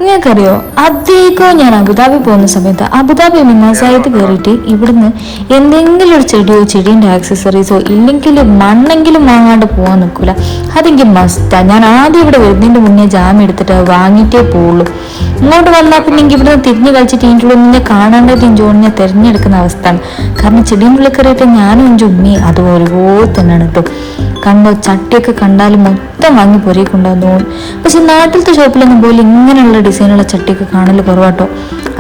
നിങ്ങൾക്കറിയോ, അധികവും ഞാൻ അബുദാബി പോകുന്ന സമയത്ത് അബുദാബി മിന്നാസായിട്ട് കയറിയിട്ട് ഇവിടുന്ന് എന്തെങ്കിലും ഒരു ചെടിയോ ചെടീൻ്റെ ആക്സസറീസോ ഇല്ലെങ്കിൽ മണ്ണെങ്കിലും വാങ്ങാണ്ട് പോകാൻ നിൽക്കില്ല. അതെങ്കിൽ മസ്റ്റാണ്. ഞാൻ ആദ്യം ഇവിടെ വരുന്നതിൻ്റെ മുന്നേ ജാമ്യം എടുത്തിട്ട് വാങ്ങിയിട്ടേ പോവുള്ളൂ. ഇങ്ങോട്ട് വന്നാൽ പിന്നെ എനിക്ക് ഇവിടുന്ന് തിരിഞ്ഞ് കളിച്ചിട്ട് ഇതിൻ്റെ ഉള്ളിൽ നിന്നെ കാണാണ്ടത് ജോൺ ഞാൻ തിരഞ്ഞെടുക്കുന്ന അവസ്ഥയാണ്. കാരണം ചെടീൻ്റെ ഉള്ളിൽ കയറിയിട്ട് ഞാനും എൻ്റെ ഉമ്മയും അതും ഒരുപോലെ തന്നെയാണ് കേട്ടോ. കണ്ടോ, ചട്ടിയൊക്കെ കണ്ടാൽ മൊത്തം വാങ്ങി പൊരയിൽ കൊണ്ടുവന്ന് തോന്നും. പക്ഷെ നാട്ടിലത്തെ ഷോപ്പിലൊന്നും പോലെ ഇങ്ങനെയുള്ള ഡിസൈനുള്ള ചട്ടിയൊക്കെ കാണൽ കുറവാട്ടോ.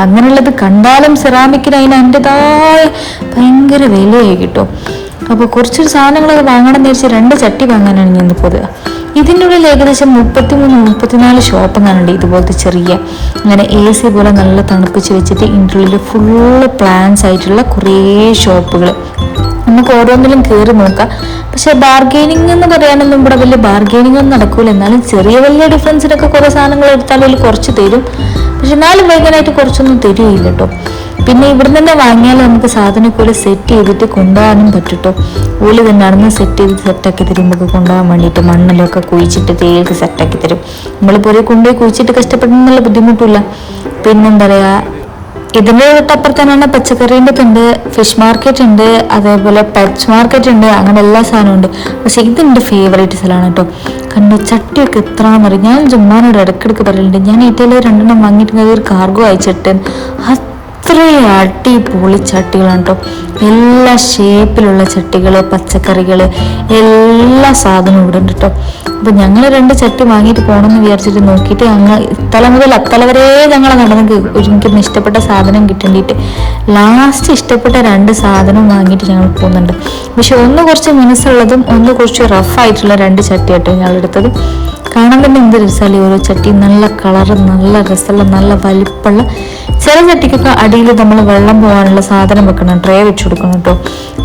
അങ്ങനെയുള്ളത് കണ്ടാലും സെറാമിക്കിന് അതിന് അതിൻ്റെതായ ഭയങ്കര വിലയായി കിട്ടും. അപ്പോൾ കുറച്ചൊരു സാധനങ്ങളൊക്കെ വാങ്ങണം എന്ന് വെച്ചാൽ 2 ചട്ടി വാങ്ങാനാണ് ഞാൻ പോയത്. ഇതിൻ്റെ ഉള്ളിൽ ഏകദേശം 33-34 ഷോപ്പ് കാണുന്നുണ്ട്. ഇതുപോലത്തെ ചെറിയ അങ്ങനെ AC പോലെ നല്ല തണുപ്പിച്ച് വെച്ചിട്ട് ഇതിൻ്റെ ഉള്ളിൽ ഫുള്ള് പ്ലാൻസ് ആയിട്ടുള്ള കുറേ ഷോപ്പുകൾ. നമുക്ക് ഓരോന്നിലും കയറി നോക്കാം. പക്ഷെ ബാർഗെയിനിങ് എന്ന് പറയാനൊന്നും ഇവിടെ വലിയ ബാർഗെയിനിങ് ഒന്നും നടക്കൂല. എന്നാലും ചെറിയ വലിയ ഡിഫറൻസിനൊക്കെ കുറേ സാധനങ്ങൾ എടുത്താലും കുറച്ച് തരും. പക്ഷെ എന്നാലും ഭയങ്കരമായിട്ട് കുറച്ചൊന്നും തരുകയില്ല കേട്ടോ. പിന്നെ ഇവിടെ തന്നെ വാങ്ങിയാൽ നമുക്ക് സാധനമൊക്കെ സെറ്റ് ചെയ്തിട്ട് കൊണ്ടുപോകാനും പറ്റുട്ടോ. ഓല് തന്നെ നടന്ന് സെറ്റാക്കി തരുമ്പോൾ കൊണ്ടുപോകാൻ വേണ്ടിയിട്ട് മണ്ണിലൊക്കെ കുഴിച്ചിട്ട് തേക്ക് സെറ്റാക്കി തരും. നമ്മളിപ്പോൾ ഒരു കൊണ്ടുപോയി കുഴിച്ചിട്ട് കഷ്ടപ്പെടുന്നുള്ള ബുദ്ധിമുട്ടില്ല. പിന്നെന്താ പറയുക, ഇതിൻ്റെ തൊട്ടപ്പുറത്ത് തന്നെയാണ് പച്ചക്കറീൻ്റെ ഉണ്ട്, ഫിഷ് മാർക്കറ്റ് ഉണ്ട്, അതേപോലെ പെറ്റ്സ് മാർക്കറ്റ് ഉണ്ട്. അങ്ങനെ എല്ലാ സാധനവും ഉണ്ട്. പക്ഷെ ഇതെൻ്റെ ഫേവറേറ്റ് സ്ഥലമാണ് കേട്ടോ. കണ്ടു ചട്ടിയൊക്കെ എത്രയാണെന്ന് പറയും. ഞാൻ ജുമ്മാനോട് ഇടയ്ക്കിടയ്ക്ക് പറയലുണ്ട്, ഞാൻ ഇതിൽ 2 വാങ്ങിയിട്ട് ഒരു കാർഗോ അയച്ചിട്ട് അത്രയും അടിപൊളി ചട്ടികളാണ് കേട്ടോ. എല്ലാ ഷേപ്പിലുള്ള ചട്ടികൾ, പച്ചക്കറികൾ, എല്ലാ സാധനവും ഇവിടെ ഉണ്ട് കേട്ടോ. അപ്പം ഞങ്ങൾ 2 ചട്ടി വാങ്ങിയിട്ട് പോകണമെന്ന് വിചാരിച്ചിട്ട് നോക്കിയിട്ട് ഞങ്ങൾ ഇത്തല മുതൽ അത്തല വരെ ഞങ്ങൾ നടന്ന് എനിക്കൊന്ന് ഇഷ്ടപ്പെട്ട സാധനം കിട്ടേണ്ടിയിട്ട് ലാസ്റ്റ് ഇഷ്ടപ്പെട്ട 2 സാധനം വാങ്ങിയിട്ട് ഞങ്ങൾ പോകുന്നുണ്ട്. പക്ഷെ ഒന്ന് കുറച്ച് മനസ്സുള്ളതും ഒന്ന് കുറച്ച് റഫായിട്ടുള്ള 2 ചട്ടിയാട്ടോ ഞങ്ങൾ എടുത്തത്. കാണാൻ തന്നെ എന്ത് രസമല്ലേ ഓരോ ചട്ടി. നല്ല കളറ്, നല്ല രസമുള്ള, നല്ല വലിപ്പമുള്ള. ചില ചട്ടിക്കൊക്കെ അടിയിൽ നമ്മൾ വെള്ളം പോകാനുള്ള സാധനം വെക്കണം, ട്രേ വെച്ച് കൊടുക്കണം കേട്ടോ.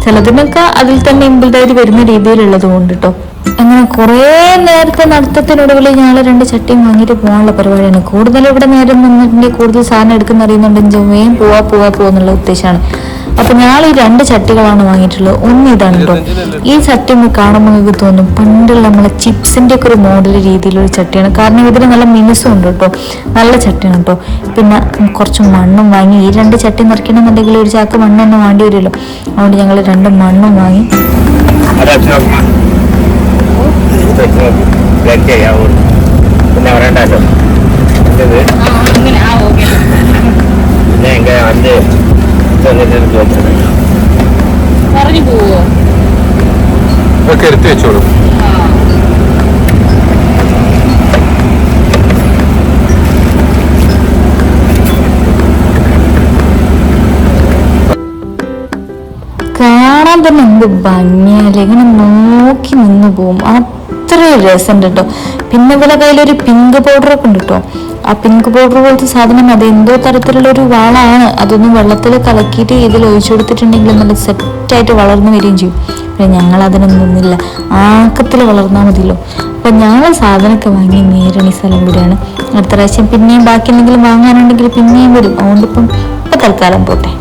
ചിലതിനൊക്കെ അതിൽ തന്നെ ഇമ്പിൾഡായിട്ട് വരുന്ന രീതിയിലുള്ളത് കൊണ്ട് കേട്ടോ. അങ്ങനെ കുറേ നേരത്തെ നടത്തത്തിനൊടുവിൽ ഞങ്ങൾ 2 ചട്ടിയും വാങ്ങിയിട്ട് പോകാനുള്ള പരിപാടിയാണ്. കൂടുതൽ ഇവിടെ നേരം നിന്നിട്ടുണ്ടെങ്കിൽ കൂടുതൽ സാധനം എടുക്കുന്ന അറിയുന്നുണ്ടെങ്കിൽ വേഗം പോവാന്നുള്ള ഉദ്ദേശമാണ്. അപ്പൊ ഞാൻ ഈ 2 ചട്ടികളാണ് വാങ്ങിയിട്ടുള്ളത്. ഒന്ന് ഇതാണ് കേട്ടോ. ഈ ചട്ടി കാണുമ്പോൾ നിങ്ങൾക്ക് തോന്നും പണ്ടുള്ള നമ്മളെ ചിപ്സിന്റെ ഒക്കെ ഒരു മോഡൽ രീതിയിലുള്ള ചട്ടിയാണ്. കാരണം ഇതിന് നല്ല മിനുസും ഉണ്ട് കേട്ടോ. നല്ല ചട്ടിയാണ് കേട്ടോ. പിന്നെ കുറച്ച് മണ്ണും വാങ്ങി. ഈ 2 ചട്ടി നിറയ്ക്കണമെന്നുണ്ടെങ്കിൽ ഒരു ചാക്ക് മണ്ണൊന്നും വേണ്ടി വരുമല്ലോ. അതുകൊണ്ട് ഞങ്ങൾ 2 മണ്ണും വാങ്ങി. പറഞ്ഞു പോവോ എടുത്ത് വെച്ചോളൂ. കാണാൻ തന്നെ എന്ത് ഭംഗിയല്ലേ, ഇങ്ങനെ നോക്കി നിന്ന് പോവും. അത്രയും രസമുണ്ട് കേട്ടോ. പിന്നെ ഇവിടെ കയ്യിലൊരു പിങ്ക് പൗഡറൊക്കെ ഉണ്ട് കേട്ടോ. ആ പിങ്ക് പൗഡർ പോലത്തെ സാധനം അത് എന്തോ തരത്തിലുള്ള ഒരു വളമാണ്. അതൊന്നും വെള്ളത്തിൽ കലക്കിയിട്ട് ഇതിൽ ഒഴിച്ചു കൊടുത്തിട്ടുണ്ടെങ്കിൽ നല്ല സെറ്റായിട്ട് വളർന്നു വരികയും ചെയ്യും. പിന്നെ ഞങ്ങൾ അതിനൊന്നുമില്ല, ആക്കത്തിൽ വളർന്നാൽ മതിയല്ലോ. അപ്പം ഞങ്ങൾ സാധനമൊക്കെ വാങ്ങി നേരണി സ്ഥലം കൂടിയാണ്. അടുത്ത പ്രാവശ്യം പിന്നെയും ബാക്കി എന്തെങ്കിലും വാങ്ങാനുണ്ടെങ്കിൽ പിന്നെയും വരും. അതുകൊണ്ടിപ്പം തൽക്കാലം പോട്ടെ.